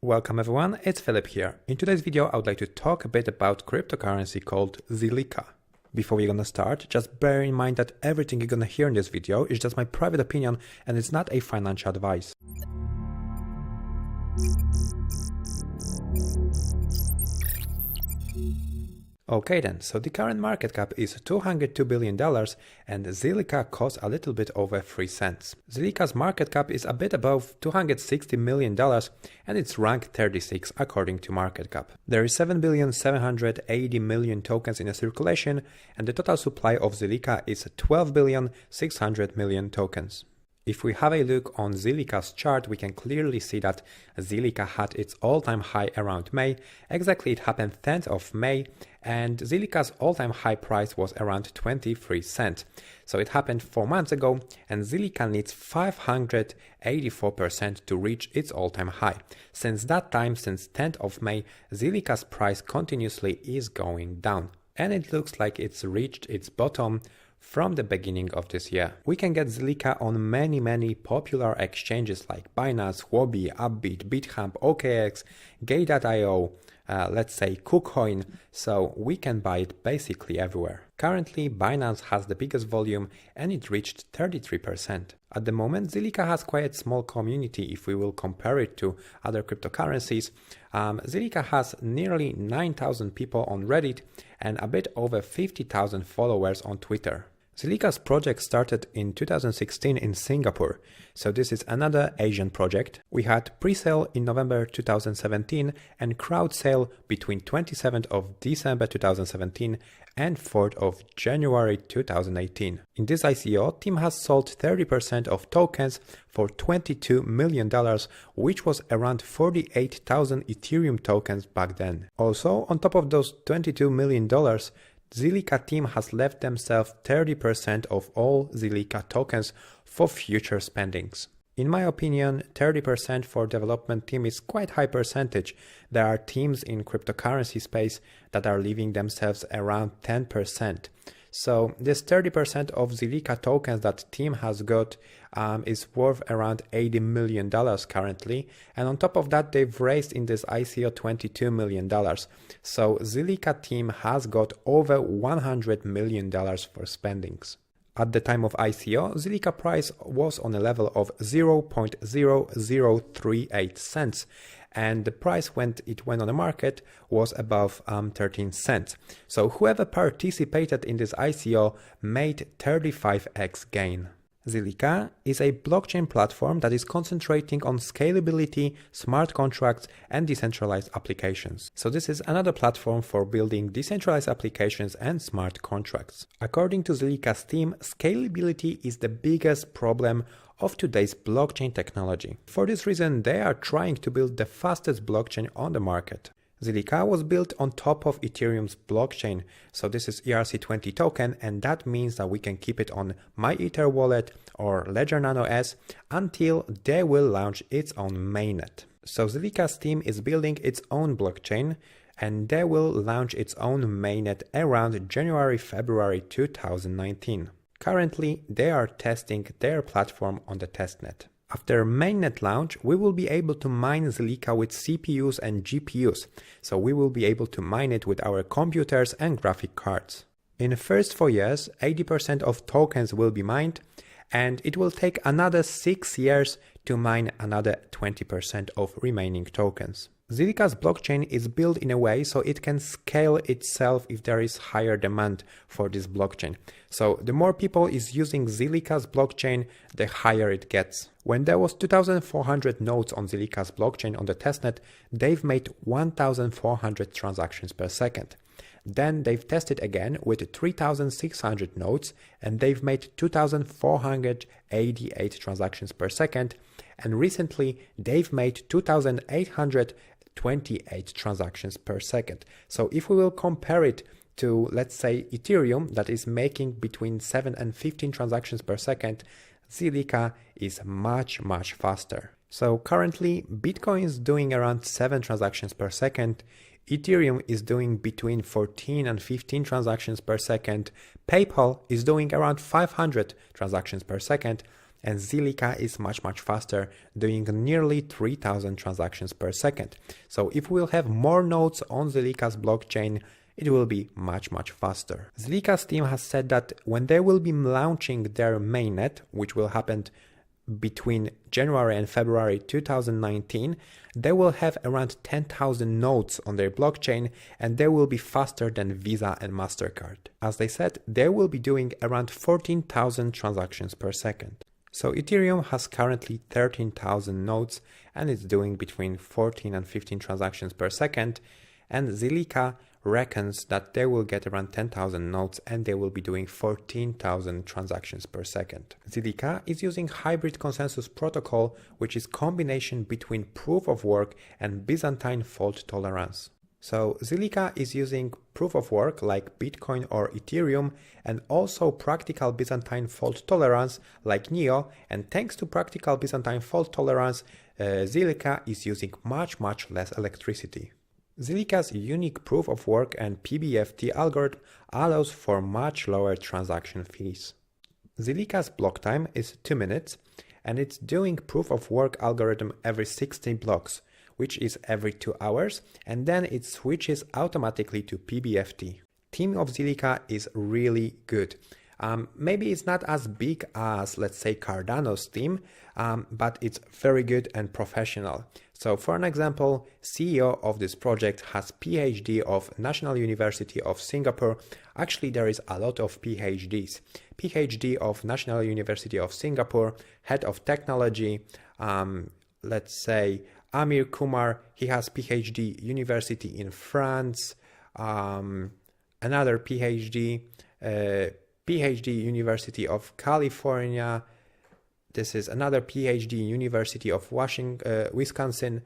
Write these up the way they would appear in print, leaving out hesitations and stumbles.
Welcome everyone, it's Philip here. In today's video, I would like to talk a bit about cryptocurrency called Zilliqa. Before we're gonna start, just bear in mind that everything you're gonna hear in this video is just my private opinion and it's not a financial advice. Okay then, so the current market cap is $202 billion and Zilliqa costs a little bit over 3 cents. Zilliqa's market cap is a bit above $260 million and it's ranked 36 according to market cap. There is 7,780,000,000 tokens in a circulation and the total supply of Zilliqa is 12,600,000,000 tokens. If we have a look on Zilliqa's chart, we can clearly see that Zilliqa had its all-time high around May. Exactly, it happened 10th of May, and Zilliqa's all-time high price was around 23 cents. So it happened 4 months ago, and Zilliqa needs 584% to reach its all-time high. Since that time, since 10th of May, Zilliqa's price continuously is going down, and it looks like it's reached its bottom from the beginning of this year. We can get Zilliqa on many popular exchanges like Binance, Huobi, Upbit, BitHub, OKX, Gate.io, let's say KuCoin, so we can buy it basically everywhere. Currently, Binance has the biggest volume and it reached 33%. At the moment, Zilliqa has quite a small community if we will compare it to other cryptocurrencies. Zilliqa has nearly 9,000 people on Reddit and a bit over 50,000 followers on Twitter. Zilliqa's project started in 2016 in Singapore, so this is another Asian project. We had pre-sale in November 2017 and crowd sale between 27th of December 2017 and 4th of January 2018. In this ICO, team has sold 30% of tokens for $22 million, which was around 48,000 Ethereum tokens back then. Also, on top of those $22 million, Zilliqa team has left themselves 30% of all Zilliqa tokens for future spendings. In my opinion, 30% for development team is quite high percentage. There are teams in cryptocurrency space that are leaving themselves around 10%. So this 30% of Zilliqa tokens that team has got is worth around $80 million currently. And on top of that, they've raised in this ICO $22 million. So Zilliqa team has got over $100 million for spendings. At the time of ICO, Zilliqa price was on a level of 0.0038 cents. And the price when it went on the market was above 13 cents. So whoever participated in this ICO made 35x gain. Zilliqa is a blockchain platform that is concentrating on scalability, smart contracts, and decentralized applications. So this is another platform for building decentralized applications and smart contracts. According to Zilliqa's team, scalability is the biggest problem of today's blockchain technology. For this reason, they are trying to build the fastest blockchain on the market. Zilliqa was built on top of Ethereum's blockchain, so this is ERC20 token, and that means that we can keep it on MyEther wallet or Ledger Nano S until they will launch its own mainnet. So Zilliqa's team is building its own blockchain and they will launch its own mainnet around January-February 2019. Currently, they are testing their platform on the testnet. After mainnet launch, we will be able to mine Zilliqa with CPUs and GPUs, so we will be able to mine it with our computers and graphic cards. In the first 4 years, 80% of tokens will be mined, and it will take another 6 years to mine another 20% of remaining tokens. Zilliqa's blockchain is built in a way so it can scale itself if there is higher demand for this blockchain. So the more people is using Zilliqa's blockchain, the higher it gets. When there was 2,400 nodes on Zilliqa's blockchain on the testnet, they've made 1,400 transactions per second. Then they've tested again with 3,600 nodes and they've made 2,488 transactions per second. And recently they've made 2,828 transactions per second. So if we will compare it to, let's say, Ethereum that is making between 7 and 15 transactions per second, Zilliqa is much faster. So currently Bitcoin is doing around 7 transactions per second. Ethereum is doing between 14 and 15 transactions per second. PayPal is doing around 500 transactions per second. and Zilliqa is much faster, doing nearly 3000 transactions per second. So if we'll have more nodes on Zilliqa's blockchain, it will be much faster. Zilliqa's team has said that when they will be launching their mainnet, which will happen between January and February 2019, they will have around 10,000 nodes on their blockchain, and they will be faster than Visa and MasterCard. As they said, they will be doing around 14,000 transactions per second. So Ethereum has currently 13,000 nodes and it's doing between 14 and 15 transactions per second, and Zilliqa reckons that they will get around 10,000 nodes and they will be doing 14,000 transactions per second. Zilliqa is using hybrid consensus protocol, which is combination between proof of work and Byzantine fault tolerance. So Zilliqa is using proof of work like Bitcoin or Ethereum, and also practical Byzantine fault tolerance like NEO, and thanks to practical Byzantine fault tolerance, Zilliqa is using much less electricity. Zilliqa's unique proof of work and PBFT algorithm allows for much lower transaction fees. Zilliqa's block time is 2 minutes, and it's doing proof of work algorithm every 60 blocks, which is every 2 hours, and then it switches automatically to PBFT. Team of Zilliqa is really good. Maybe it's not as big as, let's say, Cardano's team, but it's very good and professional. So for an example, CEO of this project has PhD of National University of Singapore. Actually, there is a lot of PhDs. PhD of National University of Singapore, head of technology, let's say Amir Kumar, he has PhD University in France, another PhD, PhD University of California. This is another PhD University of Wisconsin.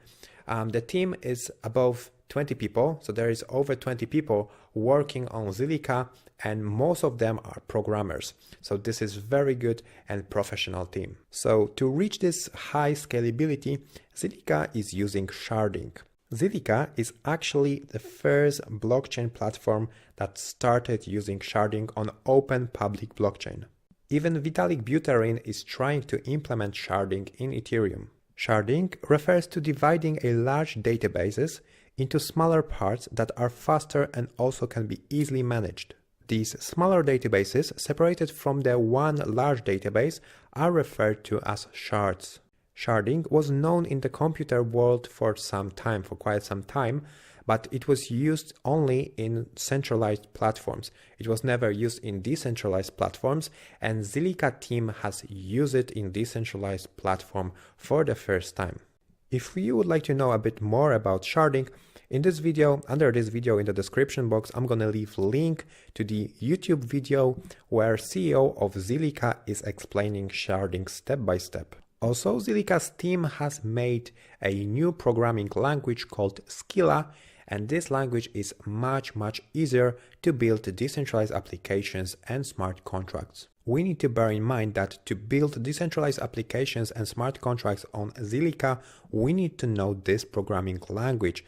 The team is above 20 people, so there is over 20 people working on Zilliqa, and most of them are programmers. So this is very good and professional team. So to reach this high scalability, Zilliqa is using sharding. Zilliqa is actually the first blockchain platform that started using sharding on open public blockchain. Even Vitalik Buterin is trying to implement sharding in Ethereum. Sharding refers to dividing a large databases into smaller parts that are faster and also can be easily managed. These smaller databases, separated from the one large database, are referred to as shards. Sharding was known in the computer world for quite some time, but it was used only in centralized platforms. It was never used in decentralized platforms, and Zilliqa team has used it in decentralized platform for the first time. If you would like to know a bit more about sharding, in this video, under this video in the description box, I'm gonna leave link to the YouTube video where CEO of Zilliqa is explaining sharding step by step. Also, Zilliqa's team has made a new programming language called Scala, and this language is much easier to build decentralized applications and smart contracts. We need to bear in mind that to build decentralized applications and smart contracts on Zilliqa, we need to know this programming language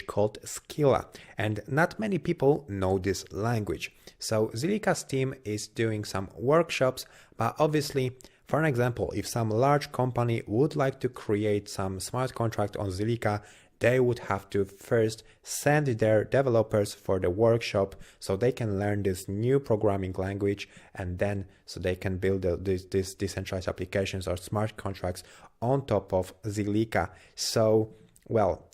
called Scala, and not many people know this language. So Zilliqa's team is doing some workshops, but obviously, for an example, if some large company would like to create some smart contract on Zilliqa, they would have to first send their developers for the workshop so they can learn this new programming language, and then so they can build these decentralized applications or smart contracts on top of Zilliqa. So, well,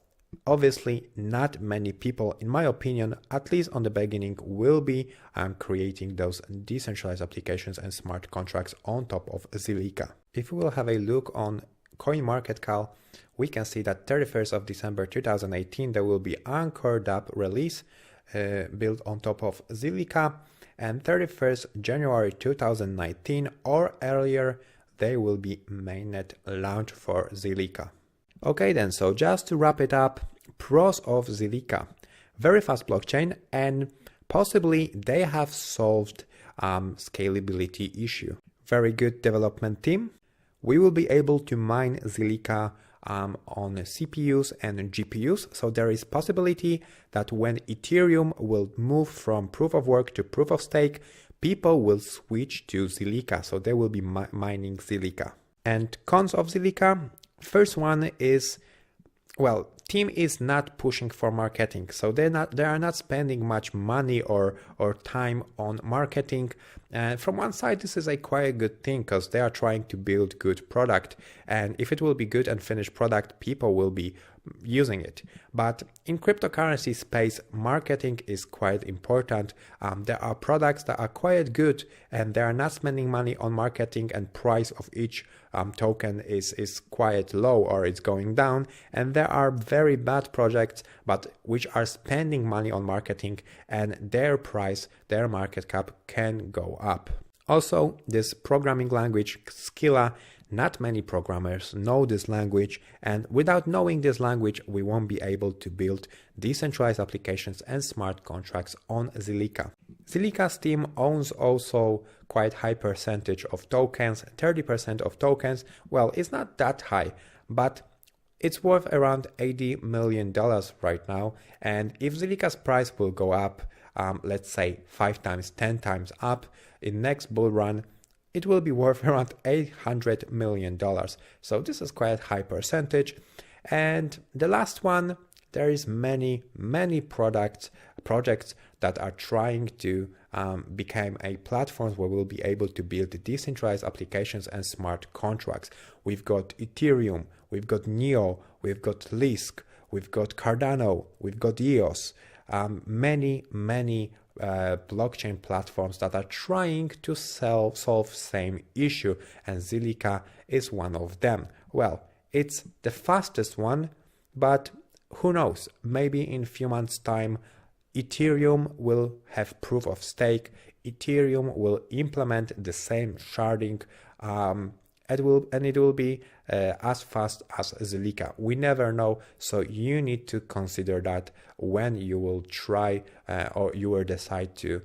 obviously not many people, in my opinion, at least on the beginning, will be creating those decentralized applications and smart contracts on top of Zilliqa. If we will have a look on CoinMarketCap, we can see that 31st of December 2018 there will be Anchor DApp release built on top of Zilliqa, and 31st January 2019 or earlier there will be mainnet launch for Zilliqa. Okay then, so just to wrap it up, pros of Zilliqa: very fast blockchain, and possibly they have solved scalability issue. Very good development team. We will be able to mine Zilliqa on CPUs and GPUs, so there is possibility that when Ethereum will move from proof of work to proof of stake, people will switch to Zilliqa, so they will be mining Zilliqa. And cons of Zilliqa, first one is, well, team is not pushing for marketing, so they are not spending much money or time on marketing. And from one side, this is a quite good thing because they are trying to build good product, and if it will be good and finished product, people will be using it. But in cryptocurrency space, marketing is quite important. There are products that are quite good and they are not spending money on marketing, and price of each token is quite low or it's going down. And there are very bad projects but which are spending money on marketing, and their price, their market cap can go up. Also, this programming language Silica, not many programmers know this language, and without knowing this language, we won't be able to build decentralized applications and smart contracts on Zilliqa. Zilliqa's team owns also quite high percentage of tokens, 30% of tokens. Well, it's not that high, but it's worth around $80 million right now. And if Zilliqa's price will go up, let's say 5 times, 10 times up in next bull run, it will be worth around $800 million. So this is quite high percentage. And the last one, there is many projects that are trying to become a platform where we'll be able to build decentralized applications and smart contracts. We've got Ethereum, we've got Neo, we've got Lisk, we've got Cardano, we've got EOS, many blockchain platforms that are trying to solve same issue, and Zilliqa is one of them. Well, it's the fastest one, but who knows, maybe in a few months time Ethereum will have proof of stake, Ethereum will implement the same sharding, it will be as fast as Zilliqa. We never know, so you need to consider that when you will try or you will decide to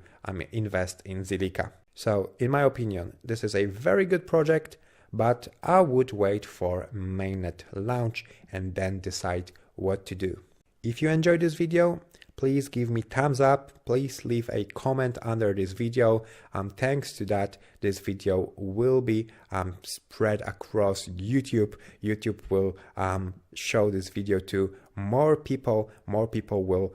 invest in Zilliqa. So in my opinion, this is a very good project, but I would wait for mainnet launch and then decide what to do. If you enjoyed this video, please give me thumbs up, please leave a comment under this video. Thanks to that, this video will be spread across YouTube. YouTube will show this video to more people will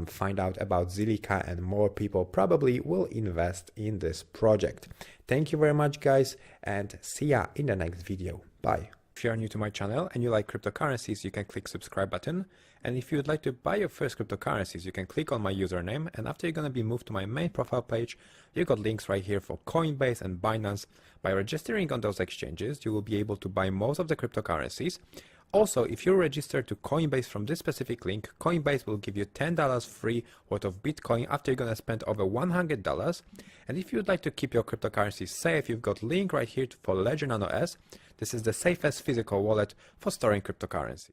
find out about Zilliqa, and more people probably will invest in this project. Thank you very much guys, and see ya in the next video. Bye. If you are new to my channel and you like cryptocurrencies, you can click subscribe button. And if you would like to buy your first cryptocurrencies, you can click on my username, and after you're going to be moved to my main profile page, you got links right here for Coinbase and Binance. By registering on those exchanges, you will be able to buy most of the cryptocurrencies. Also, if you're registered to Coinbase from this specific link, Coinbase will give you $10 free worth of Bitcoin after you're going to spend over $100. And if you'd like to keep your cryptocurrencies safe, you've got link right here for Ledger Nano S. This is the safest physical wallet for storing cryptocurrencies.